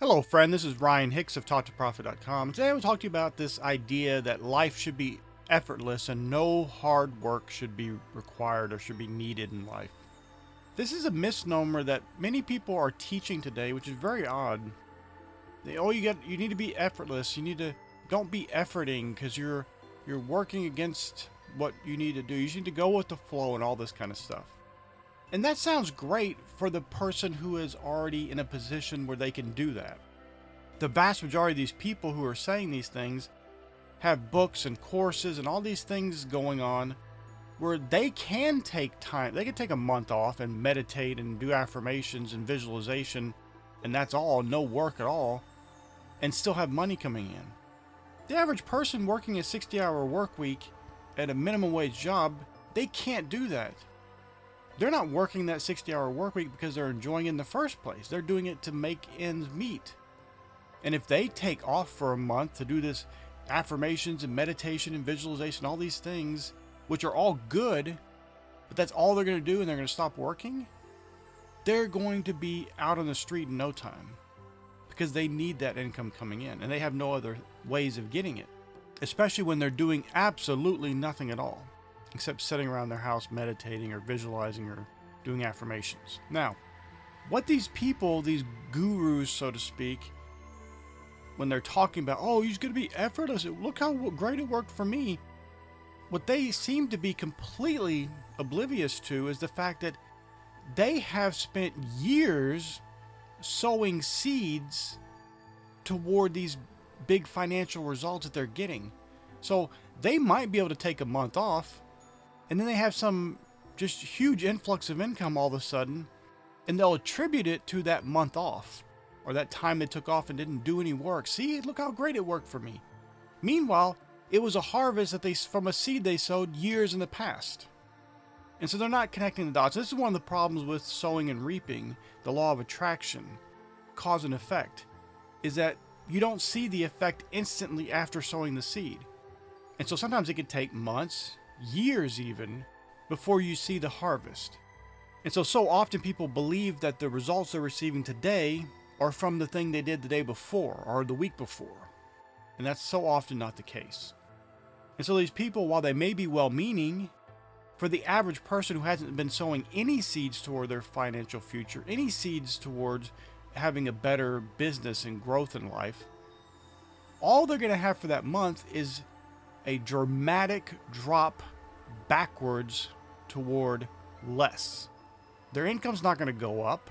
Hello, friend. This is Ryan Hicks of TalkToProfit.com. Today I will talk to you about this idea that life should be effortless and no hard work should be required or should be needed in life. This is a misnomer that many people are teaching today, which is very odd. You need to be effortless. Don't be efforting because you're working against what you need to do. You need to go with the flow and all this kind of stuff. And that sounds great for the person who is already in a position where they can do that. The vast majority of these people who are saying these things have books and courses and all these things going on where they can take time. They can take a month off and meditate and do affirmations and visualization, and that's all, no work at all, and still have money coming in. The average person working a 60-hour work week at a minimum wage job, they can't do that. They're not working that 60-hour work week because they're enjoying it in the first place. They're doing it to make ends meet. And if they take off for a month to do this affirmations and meditation and visualization, all these things, which are all good, but that's all they're going to do and they're going to stop working, they're going to be out on the street in no time because they need that income coming in and they have no other ways of getting it, especially when they're doing absolutely nothing at all except sitting around their house meditating or visualizing or doing affirmations. Now, what these people, these gurus, so to speak, when they're talking about, oh, you're going to be effortless, look how great it worked for me, what they seem to be completely oblivious to is the fact that they have spent years sowing seeds toward these big financial results that they're getting. So they might be able to take a month off, and then they have some just huge influx of income all of a sudden, and they'll attribute it to that month off or that time they took off and didn't do any work. See, look how great it worked for me. Meanwhile, it was a harvest from a seed they sowed years in the past. And so they're not connecting the dots. This is one of the problems with sowing and reaping, the law of attraction, cause and effect, is that you don't see the effect instantly after sowing the seed. And so sometimes it can take months, years even, before you see the harvest. And so often people believe that the results they're receiving today are from the thing they did the day before or the week before. And that's so often not the case. And so these people, while they may be well-meaning, for the average person who hasn't been sowing any seeds toward their financial future, any seeds towards having a better business and growth in life, all they're going to have for that month is a dramatic drop backwards toward less. Their income's not going to go up.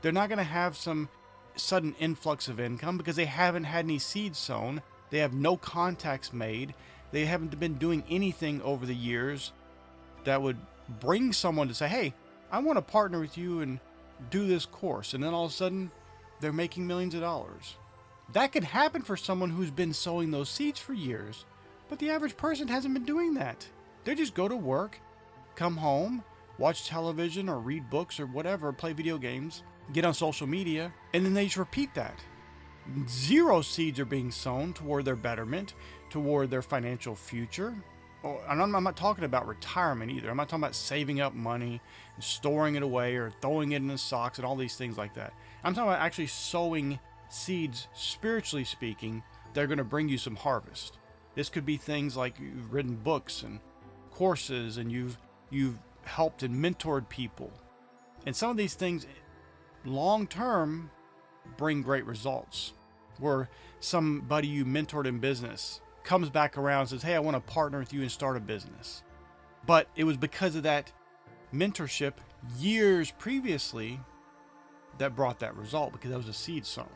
They're not going to have some sudden influx of income because they haven't had any seeds sown. They have no contacts made. They haven't been doing anything over the years that would bring someone to say, hey, I want to partner with you and do this course. And then all of a sudden, they're making millions of dollars. That could happen for someone who's been sowing those seeds for years. But the average person hasn't been doing that. They just go to work, come home, watch television or read books or whatever, play video games, get on social media, and then they just repeat that. Zero seeds are being sown toward their betterment, toward their financial future. Oh, and I'm not talking about retirement either. I'm not talking about saving up money and storing it away or throwing it in the socks and all these things like that. I'm talking about actually sowing seeds, spiritually speaking, that are going to bring you some harvest. This could be things like you've written books and courses and you've helped and mentored people. And some of these things long term bring great results. Where somebody you mentored in business comes back around and says, hey, I want to partner with you and start a business. But it was because of that mentorship years previously that brought that result, because that was a seed sown.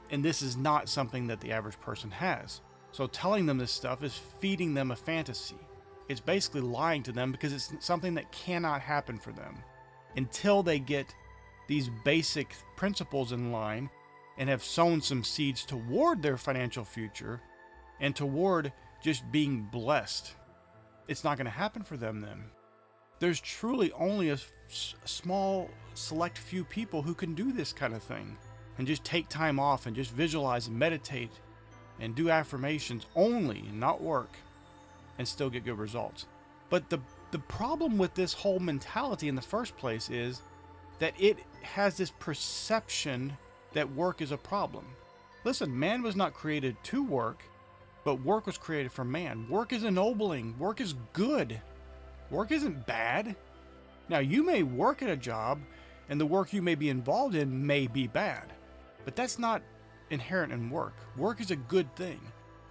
And this is not something that the average person has. So telling them this stuff is feeding them a fantasy. It's basically lying to them because it's something that cannot happen for them until they get these basic principles in line and have sown some seeds toward their financial future and toward just being blessed. It's not going to happen for them then. There's truly only a small, select few people who can do this kind of thing and just take time off and just visualize and meditate and do affirmations only and not work and still get good results. But the problem with this whole mentality in the first place is that it has this perception that work is a problem. Listen, man was not created to work, but work was created for man. Work is ennobling. Work is good. Work isn't bad. Now, you may work at a job, and the work you may be involved in may be bad, but that's not inherent in work. Work is a good thing,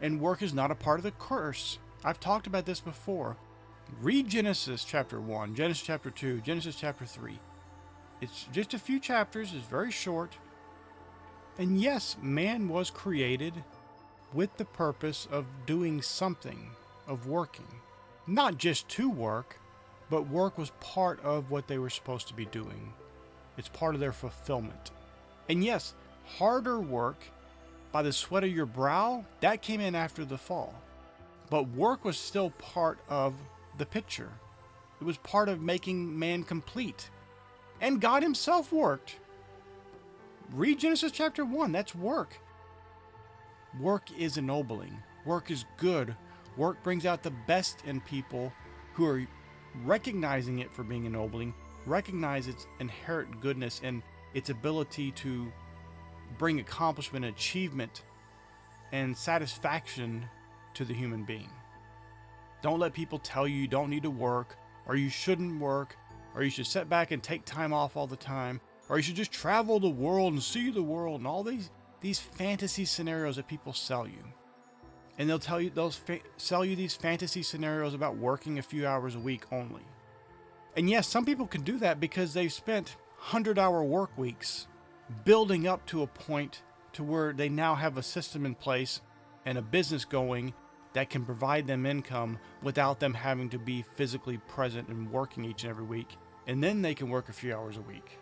and work is not a part of the curse. I've talked about this before. Read Genesis chapter 1, Genesis chapter 2, Genesis chapter 3. It's just a few chapters, it's very short. And yes, man was created with the purpose of doing something, of working. Not just to work, but work was part of what they were supposed to be doing. It's part of their fulfillment. And yes, harder work by the sweat of your brow, that came in after the fall. But work was still part of the picture. It was part of making man complete. And God himself worked. Read Genesis chapter 1, that's work. Work is ennobling. Work is good. Work brings out the best in people who are recognizing it for being ennobling, recognize its inherent goodness and its ability to bring accomplishment, achievement, and satisfaction to the human being. Don't let people tell you you don't need to work, or you shouldn't work, or you should sit back and take time off all the time, or you should just travel the world and see the world, and all these fantasy scenarios that people sell you. And they'll sell you these fantasy scenarios about working a few hours a week only. And yes, some people can do that because they've spent 100-hour work weeks building up to a point to where they now have a system in place and a business going that can provide them income without them having to be physically present and working each and every week. And then they can work a few hours a week.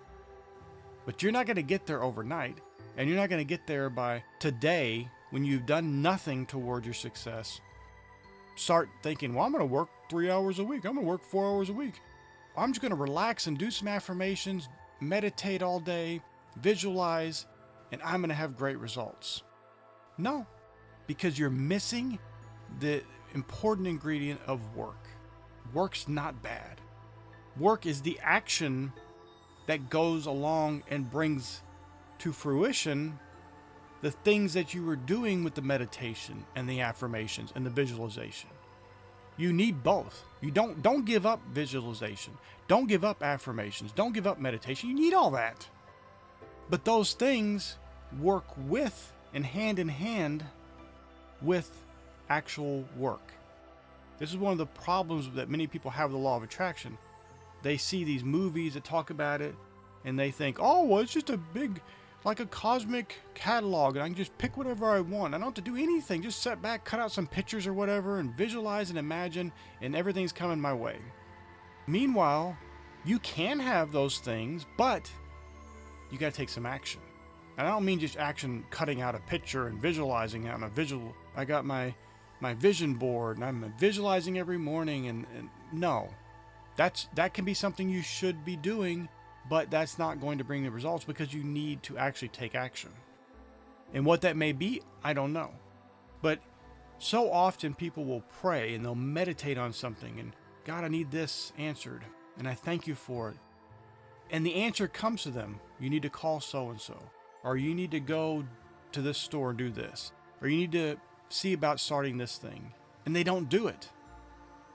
But you're not going to get there overnight, and you're not going to get there by today when you've done nothing toward your success. Start thinking, well, I'm going to work 3 hours a week. I'm going to work 4 hours a week. I'm just going to relax and do some affirmations, meditate all day, visualize, and I'm going to have great results. No, because you're missing the important ingredient of work. Work's not bad. Work is the action that goes along and brings to fruition the things that you were doing with the meditation and the affirmations and the visualization. You need both. You don't give up visualization. Don't give up affirmations. Don't give up meditation. You need all that. But those things work with and hand in hand with actual work. This is one of the problems that many people have with the law of attraction. They see these movies that talk about it and they think, oh, well, it's just a big, like a cosmic catalog, and I can just pick whatever I want. I don't have to do anything. Just sit back, cut out some pictures or whatever, and visualize and imagine, and everything's coming my way. Meanwhile, you can have those things, but you got to take some action. And I don't mean just action cutting out a picture and visualizing it. I got my vision board, and I'm visualizing every morning, and no. That can be something you should be doing, but that's not going to bring the results because you need to actually take action. And what that may be, I don't know. But so often people will pray and they'll meditate on something and, God, I need this answered, and I thank you for it. And the answer comes to them. You need to call so-and-so, or you need to go to this store and do this, or you need to see about starting this thing. And they don't do it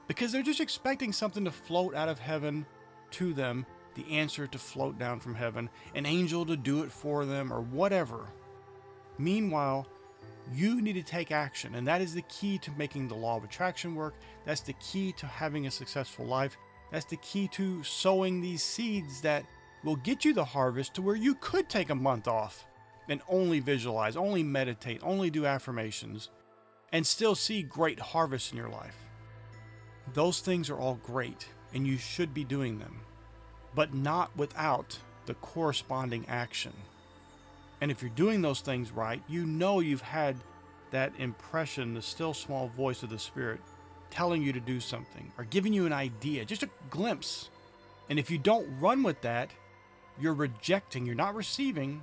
because they're just expecting something to float out of heaven to them, the answer to float down from heaven, an angel to do it for them, or whatever. Meanwhile, you need to take action, and that is the key to making the law of attraction work. That's the key to having a successful life. That's the key to sowing these seeds that will get you the harvest to where you could take a month off and only visualize, only meditate, only do affirmations, and still see great harvests in your life. Those things are all great, and you should be doing them, but not without the corresponding action. And if you're doing those things right, you know you've had that impression, the still small voice of the Spirit telling you to do something or giving you an idea, just a glimpse. And if you don't run with that, you're rejecting, you're not receiving,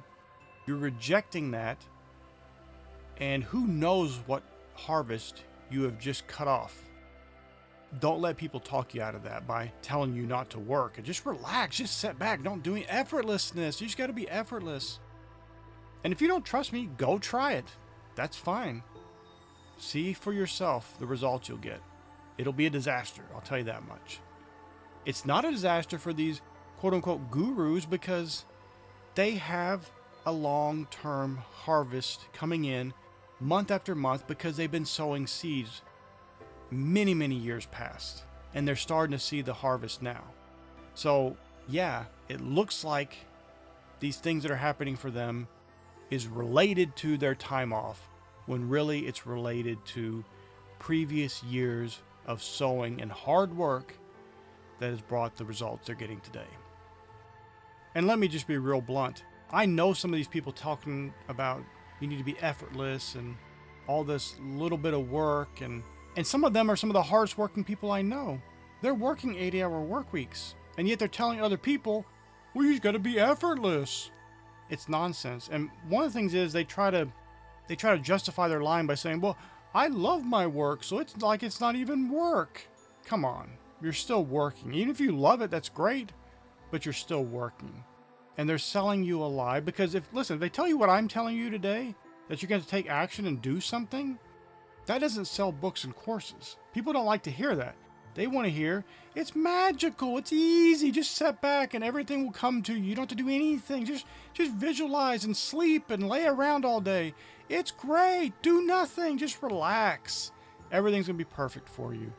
you're rejecting that. And who knows what harvest you have just cut off. Don't let people talk you out of that by telling you not to work. And just relax, just sit back, don't do any effortlessness. You just got to be effortless. And if you don't trust me, go try it. That's fine. See for yourself the results you'll get. It'll be a disaster, I'll tell you that much. It's not a disaster for these quote-unquote gurus because they have a long-term harvest coming in month after month because they've been sowing seeds many, many years past. And they're starting to see the harvest now. So, yeah, it looks like these things that are happening for them is related to their time off, when really it's related to previous years of sowing and hard work that has brought the results they're getting today. And let me just be real blunt. I know some of these people talking about you need to be effortless and all this little bit of work, and some of them are some of the hardest working people I know. They're working 80-hour work weeks, and yet they're telling other people, well, you got to be effortless. It's nonsense. And one of the things is they try to justify their lying by saying, well, I love my work, so it's like it's not even work. Come on, you're still working. Even if you love it, that's great, but you're still working. And they're selling you a lie because if they tell you what I'm telling you today, that you're going to take action and do something, that doesn't sell books and courses. People don't like to hear that. They want to hear, it's magical, it's easy, just sit back and everything will come to you. You don't have to do anything. Just visualize and sleep and lay around all day. It's great. Do nothing. Just relax. Everything's going to be perfect for you.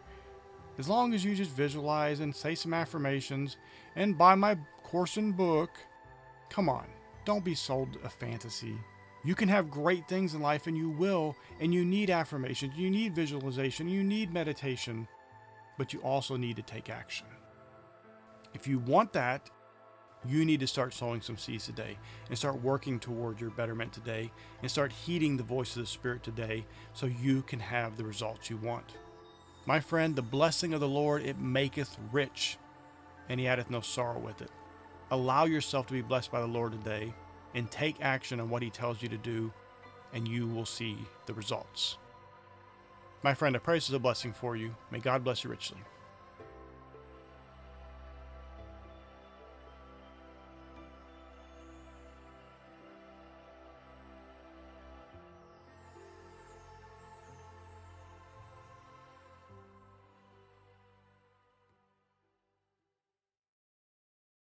As long as you just visualize and say some affirmations and buy my course and book. Come on, don't be sold a fantasy. You can have great things in life, and you will, and you need affirmations, you need visualization, you need meditation, but you also need to take action. If you want that, you need to start sowing some seeds today and start working toward your betterment today and start heeding the voice of the Spirit today so you can have the results you want. My friend, the blessing of the Lord, it maketh rich, and he addeth no sorrow with it. Allow yourself to be blessed by the Lord today and take action on what he tells you to do, and you will see the results. My friend, I pray this is a blessing for you. May God bless you richly.